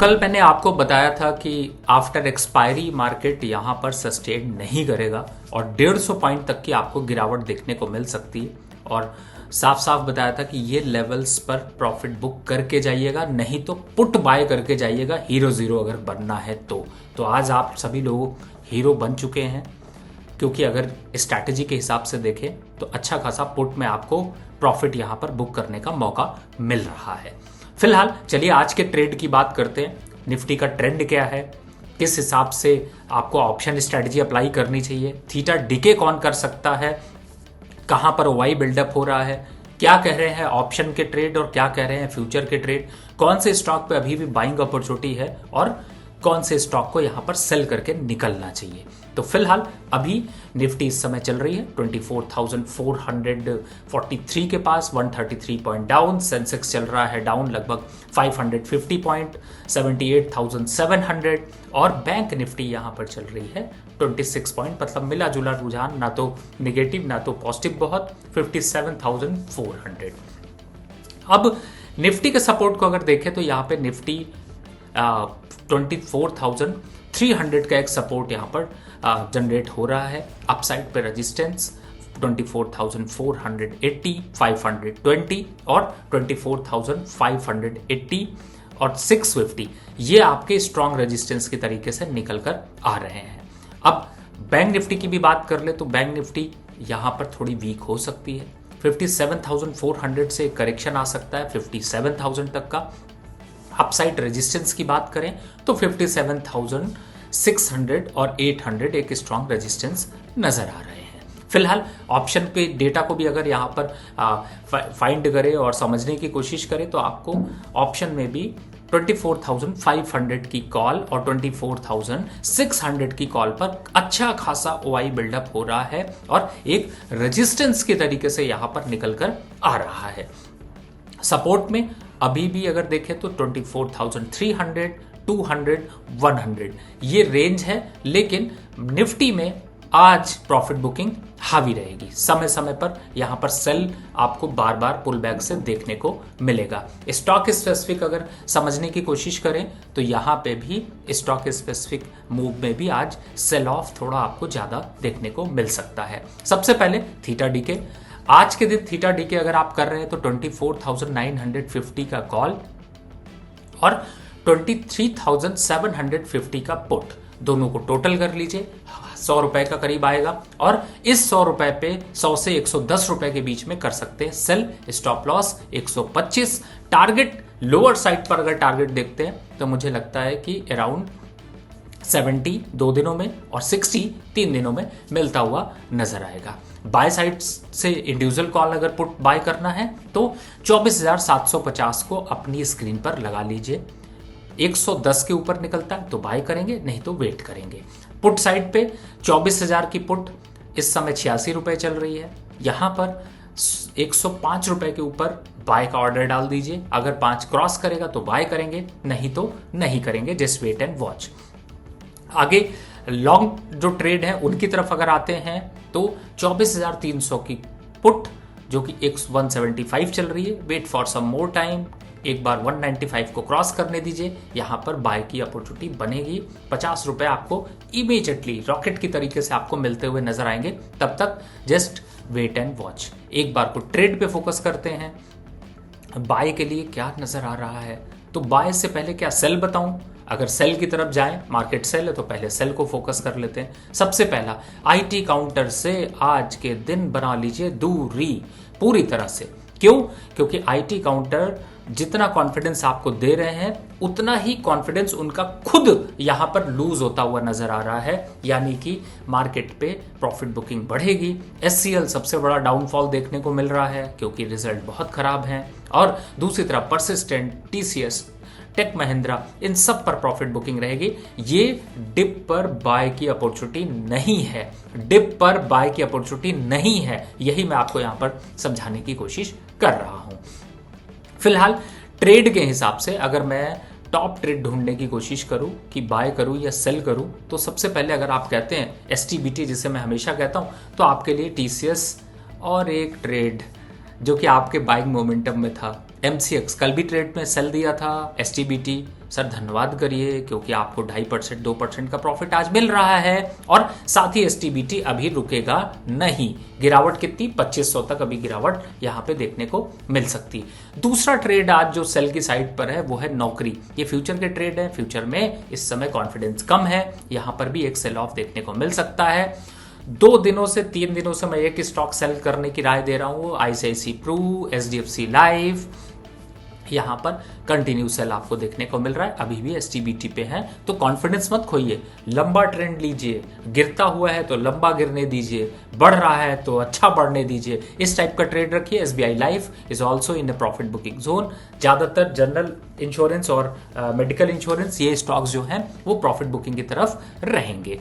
कल मैंने आपको बताया था कि आफ्टर एक्सपायरी मार्केट यहाँ पर सस्टेन नहीं करेगा और 150 पॉइंट तक की आपको गिरावट देखने को मिल सकती है। और साफ साफ बताया था कि ये लेवल्स पर प्रॉफिट बुक करके जाइएगा, नहीं तो पुट बाय करके जाइएगा हीरो ज़ीरो अगर बनना है तो आज आप सभी लोग हीरो बन चुके हैं, क्योंकि अगर स्ट्रैटेजी के हिसाब से देखें तो अच्छा खासा पुट में आपको प्रॉफिट यहाँ पर बुक करने का मौका मिल रहा है। फिलहाल चलिए आज के ट्रेड की बात करते हैं। निफ्टी का ट्रेंड क्या है, किस हिसाब से आपको ऑप्शन स्ट्रैटेजी अप्लाई करनी चाहिए, थीटा डीके कौन कर सकता है, कहां पर वाई बिल्डअप हो रहा है, क्या कह रहे हैं ऑप्शन के ट्रेड और क्या कह रहे हैं फ्यूचर के ट्रेड, कौन से स्टॉक पे अभी भी बाइंग अपॉर्चुनिटी है और कौन से स्टॉक को यहां पर सेल करके निकलना चाहिए। तो फिलहाल अभी निफ्टी इस समय चल रही है 24,443 के पास, 133 पॉइंट डाउन। सेंसेक्स चल रहा है डाउन लगभग 550 पॉइंट, 78,700। और बैंक निफ्टी यहां पर चल रही है 26 पॉइंट, मतलब मिला जुला रुझान, ना तो निगेटिव ना तो पॉजिटिव बहुत, 57,400। अब निफ्टी के सपोर्ट को अगर देखें तो यहाँ पे निफ्टी 24,300 का एक सपोर्ट यहाँ पर जनरेट हो रहा है। अपसाइड पे रेजिस्टेंस 24,480, 520 और 24,580 और 650, ये आपके स्ट्रॉन्ग रेजिस्टेंस के तरीके से निकल कर आ रहे हैं। अब बैंक निफ्टी की भी बात कर ले तो बैंक निफ्टी यहाँ पर थोड़ी वीक हो सकती है। 57,400 से करेक्शन आ सकता है 57,000 तक का। अपसाइड रेजिस्टेंस की बात करें तो 57,600 और 800 एक स्ट्रॉन्ग रेजिस्टेंस नजर आ रहे हैं। फिलहाल ऑप्शन पे डेटा को भी अगर यहाँ पर फाइंड करें और समझने की कोशिश करें तो आपको ऑप्शन में भी 24,500 की कॉल और 24,600 की कॉल पर अच्छा खासा ओआई बिल्डअप हो रहा है और एक रेजिस्टेंस के तरीके से यहाँ पर निकल कर आ रहा है। सपोर्ट में अभी भी अगर देखें तो 24,300, 200, 100 ये रेंज है, लेकिन निफ्टी में आज प्रॉफिट बुकिंग हावी रहेगी। समय समय पर यहां पर सेल आपको बार बार पुल बैक से देखने को मिलेगा। स्टॉक स्पेसिफिक अगर समझने की कोशिश करें तो यहां पे भी स्टॉक स्पेसिफिक मूव में भी आज सेल ऑफ थोड़ा आपको ज्यादा देखने को मिल सकता है। सबसे पहले थीटा डीके, आज के दिन थीटा डीके अगर आप कर रहे हैं तो 24,950 का कॉल और 23,750 का पुट, दोनों को टोटल कर लीजिए, 100 रुपए का करीब आएगा। और इस 100 रुपए पे 100 से 110 रुपए के बीच में कर सकते हैं sell. Stop loss 125, target lower side पर अगर टारगेट देखते हैं तो मुझे लगता है कि अराउंड 70 2 दिनों में और 60 3 दिनों में मिलता हुआ नजर आएगा। बाय साइड से इंडिविजुअल कॉल अगर पुट बाय करना है तो 24,750 को अपनी स्क्रीन पर लगा लीजिए। 110 के ऊपर निकलता है तो बाय करेंगे, नहीं तो वेट करेंगे। पुट साइड पे 24,000 की पुट इस समय 86 रुपए चल रही है, यहां पर 105 रुपए के ऊपर बाय का ऑर्डर डाल दीजिए। अगर 5 क्रॉस करेगा तो बाय करेंगे, नहीं तो नहीं करेंगे, जस्ट वेट एंड वॉच। आगे लॉन्ग जो ट्रेड है उनकी तरफ अगर आते हैं तो 24,300 की पुट जो कि 175 चल रही है, wait for some more time, एक बार 195 को क्रॉस करने दीजिए, यहां पर बाय की अपॉर्चुनिटी बनेगी। 50 रुपए आपको इमीडिएटली रॉकेट की तरीके से आपको मिलते हुए नजर आएंगे, तब तक जस्ट वेट एंड वॉच। एक बार को ट्रेड पे फोकस करते हैं। बाय के लिए क्या नजर आ रहा है, तो बाय से पहले क्या सेल बताऊं? अगर सेल की तरफ जाएं, मार्केट सेल है तो पहले सेल को फोकस कर लेते हैं। सबसे पहला आईटी काउंटर से आज के दिन बना लीजिए दूरी पूरी तरह से। क्यों? क्योंकि आईटी काउंटर जितना कॉन्फिडेंस आपको दे रहे हैं उतना ही कॉन्फिडेंस उनका खुद यहां पर लूज होता हुआ नजर आ रहा है, यानी कि मार्केट पे प्रॉफिट बुकिंग बढ़ेगी। एचसीएल सबसे बड़ा डाउनफॉल देखने को मिल रहा है क्योंकि रिजल्ट बहुत खराब हैं, और दूसरी तरफ परसिस्टेंट, टीसीएस, टेक महिंद्रा, इन सब पर प्रॉफिट बुकिंग रहेगी। ये डिप पर बाय की अपॉर्चुनिटी नहीं है, डिप पर बाय की अपॉर्चुनिटी नहीं है, यही मैं आपको यहां पर समझाने की कोशिश कर रहा हूं। फिलहाल ट्रेड के हिसाब से अगर मैं टॉप ट्रेड ढूंढने की कोशिश करूं कि बाय करूं या सेल करूं, तो सबसे पहले अगर आप कहते हैं एसटीबीटी, जिसे मैं हमेशा कहता हूं, तो आपके लिए टीसीएस और एक ट्रेड जो कि आपके बाइंग मोमेंटम में था, एमसीएक्स कल भी ट्रेड में सेल दिया था, एसटीबीटी सर धन्यवाद करिए क्योंकि आपको 2.5% 2% का प्रॉफिट आज मिल रहा है और साथ ही STBT अभी रुकेगा नहीं। गिरावट कितनी 2500 तक अभी गिरावट यहां पे देखने को मिल सकती। दूसरा ट्रेड आज जो सेल की साइड पर है वो है नौकरी। ये फ्यूचर के ट्रेड है, फ्यूचर में इस समय कॉन्फिडेंस कम है, यहां पर भी एक सेल ऑफ देखने को मिल सकता है। 2 दिनों से 3 दिनों से मैं एक स्टॉक सेल करने की राय दे रहा हूं, ICICI प्रू, HDFC लाइफ, यहां पर कंटिन्यू सेल आपको देखने को मिल रहा है। अभी भी STBT पे है तो कॉन्फिडेंस मत खोइए, लंबा ट्रेंड लीजिए, गिरता हुआ है तो लंबा गिरने दीजिए, बढ़ रहा है तो अच्छा बढ़ने दीजिए, इस टाइप का ट्रेड रखिए। SBI life is also in the profit booking zone. ज्यादातर जनरल इंश्योरेंस और मेडिकल इंश्योरेंस ये स्टॉक्स जो हैं वो प्रॉफिट बुकिंग की तरफ रहेंगे।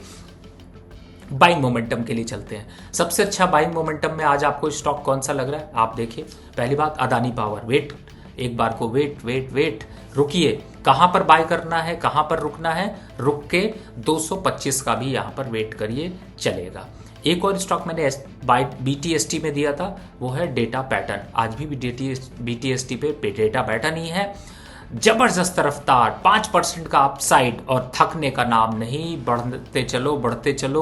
बाइंग मोमेंटम के लिए चलते हैं। सबसे अच्छा बाइंग मोमेंटम में आज आपको स्टॉक कौन सा लग रहा है आप देखिए। पहली बात अदानी पावर, वेट, एक बार को वेट रुकिए, कहां पर बाय करना है, कहां पर रुकना है, रुक के 225 का भी यहां पर वेट करिए, चलेगा। एक और स्टॉक मैंने BTST में दिया था, वो है डेटा पैटर्न। आज भी BTST पे डेटा पैटर्न ही है। जबरदस्त रफ्तार, 5% का अपसाइड और थकने का नाम नहीं, बढ़ते चलो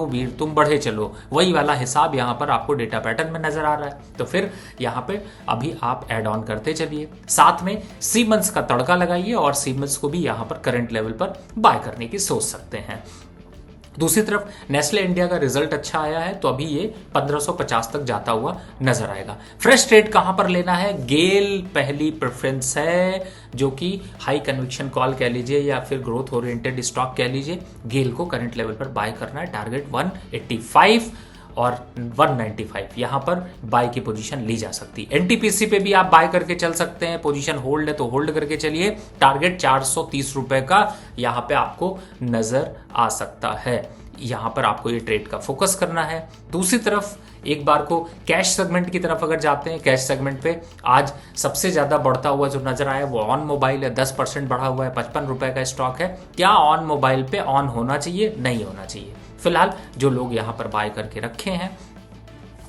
वीर तुम बढ़े चलो, वही वाला हिसाब यहाँ पर आपको डेटा पैटर्न में नजर आ रहा है। तो फिर यहाँ पे अभी आप ऐड ऑन करते चलिए, साथ में सीमेंस का तड़का लगाइए और सीमेंस को भी यहाँ पर करंट लेवल पर बाय करने की सोच सकते हैं। दूसरी तरफ नेस्ले इंडिया का रिजल्ट अच्छा आया है तो अभी ये 1550 तक जाता हुआ नजर आएगा। फ्रेश ट्रेड कहां पर लेना है, गेल पहली प्रेफरेंस है, जो कि हाई कन्विक्शन कॉल कह लीजिए या फिर ग्रोथ ओरिएंटेड स्टॉक कह लीजिए। गेल को करंट लेवल पर बाय करना है, टारगेट 185 और 195 यहां पर बाय की पोजीशन ली जा सकती है। NTPC पे भी आप बाय करके चल सकते हैं, पोजीशन होल्ड है तो होल्ड करके चलिए, टारगेट 430 रुपए का यहां पे आपको नजर आ सकता है। यहां पर आपको ये ट्रेड का फोकस करना है। दूसरी तरफ एक बार को कैश सेगमेंट की तरफ अगर जाते हैं, कैश सेगमेंट पे आज सबसे ज्यादा बढ़ता हुआ जो नजर आया वो ऑन मोबाइल है, 10% बढ़ा हुआ है, 55 रुपए का स्टॉक है। क्या ऑन मोबाइल पे ऑन होना चाहिए? नहीं होना चाहिए। फिलहाल जो लोग यहां पर बाय करके रखे हैं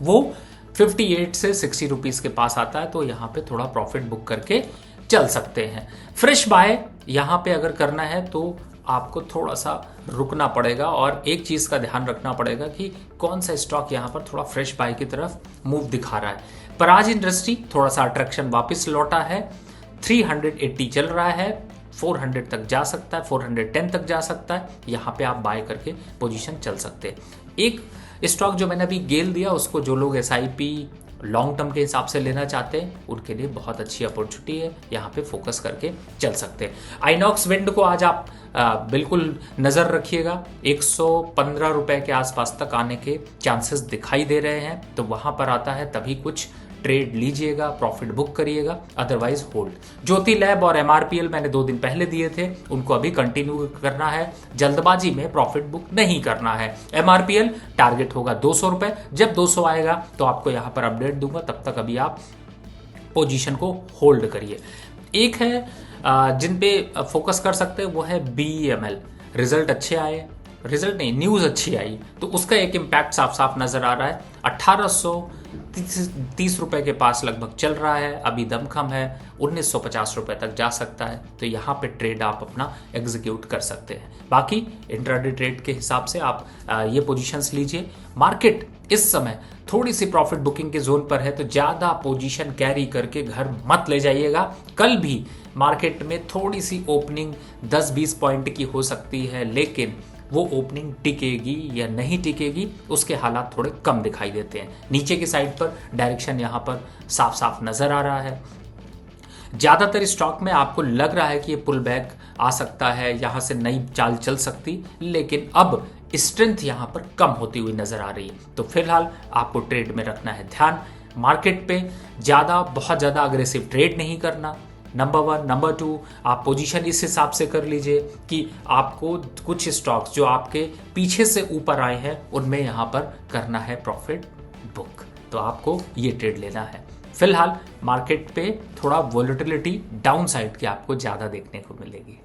वो 58 से 60 रुपीज के पास आता है, तो यहां पे थोड़ा प्रॉफिट बुक करके चल सकते हैं। फ्रेश बाय यहां पे अगर करना है तो आपको थोड़ा सा रुकना पड़ेगा और एक चीज का ध्यान रखना पड़ेगा कि कौन सा स्टॉक यहां पर थोड़ा फ्रेश बाय की तरफ मूव दिखा रहा है। पराज इंडस्ट्री थोड़ा सा अट्रैक्शन वापस लौटा है, 380 चल रहा है, 400 तक जा सकता है, 410 तक जा सकता है, यहां पे आप बाय करके पोजीशन चल सकते हैं। एक स्टॉक जो मैंने अभी गेल दिया उसको जो लोग SIP लॉन्ग टर्म के हिसाब से लेना चाहते हैं उनके लिए बहुत अच्छी अपॉर्चुनिटी है, यहां पे फोकस करके चल सकते हैं। आइनॉक्स विंड को आज आप बिल्कुल नजर रखिएगा, 115 रुपए के आसपास तक आने के चांसेस दिखाई दे रहे हैं, तो वहां पर आता है तभी कुछ ट्रेड लीजिएगा, प्रॉफिट बुक करिएगा, अदरवाइज होल्ड। ज्योति लैब और MRPL मैंने 2 दिन पहले दिए थे, उनको अभी कंटिन्यू करना है, जल्दबाजी में प्रॉफिट बुक नहीं करना है। MRPL टारगेट होगा 200 रुपए, जब 200 आएगा तो आपको यहां पर अपडेट दूंगा, तब तक अभी आप पोजीशन को होल्ड करिए। एक है जिन पे फोकस कर सकते हैं वो है BEML। रिजल्ट अच्छे आए, रिजल्ट नहीं न्यूज अच्छी आई तो उसका एक इम्पैक्ट साफ साफ नजर आ रहा है। 1830 रुपए के पास लगभग चल रहा है, अभी दमखम है, 1950 रुपए तक जा सकता है, तो यहाँ पे ट्रेड आप अपना एग्जीक्यूट कर सकते हैं। बाकी इंट्राडे ट्रेड के हिसाब से आप ये पोजीशंस लीजिए। मार्केट इस समय थोड़ी सी प्रॉफिट बुकिंग के जोन पर है तो ज्यादा पोजीशन कैरी करके घर मत ले जाइएगा। कल भी मार्केट में थोड़ी सी ओपनिंग 10-20 पॉइंट की हो सकती है, लेकिन वो ओपनिंग टिकेगी या नहीं टिकेगी उसके हालात थोड़े कम दिखाई देते हैं। नीचे की साइड पर डायरेक्शन यहाँ पर साफ साफ नजर आ रहा है। ज्यादातर स्टॉक में आपको लग रहा है कि ये पुल बैक आ सकता है, यहां से नई चाल चल सकती, लेकिन अब स्ट्रेंथ यहां पर कम होती हुई नजर आ रही है, तो फिलहाल आपको ट्रेड में रखना है ध्यान। मार्केट पे बहुत ज्यादा अग्रेसिव ट्रेड नहीं करना, नंबर 1। नंबर 2, आप पोजीशन इस हिसाब से कर लीजिए कि आपको कुछ स्टॉक्स जो आपके पीछे से ऊपर आए हैं उनमें यहां पर करना है प्रॉफिट बुक, तो आपको ये ट्रेड लेना है। फिलहाल मार्केट पे थोड़ा वोलेटिलिटी डाउन साइड की आपको ज्यादा देखने को मिलेगी।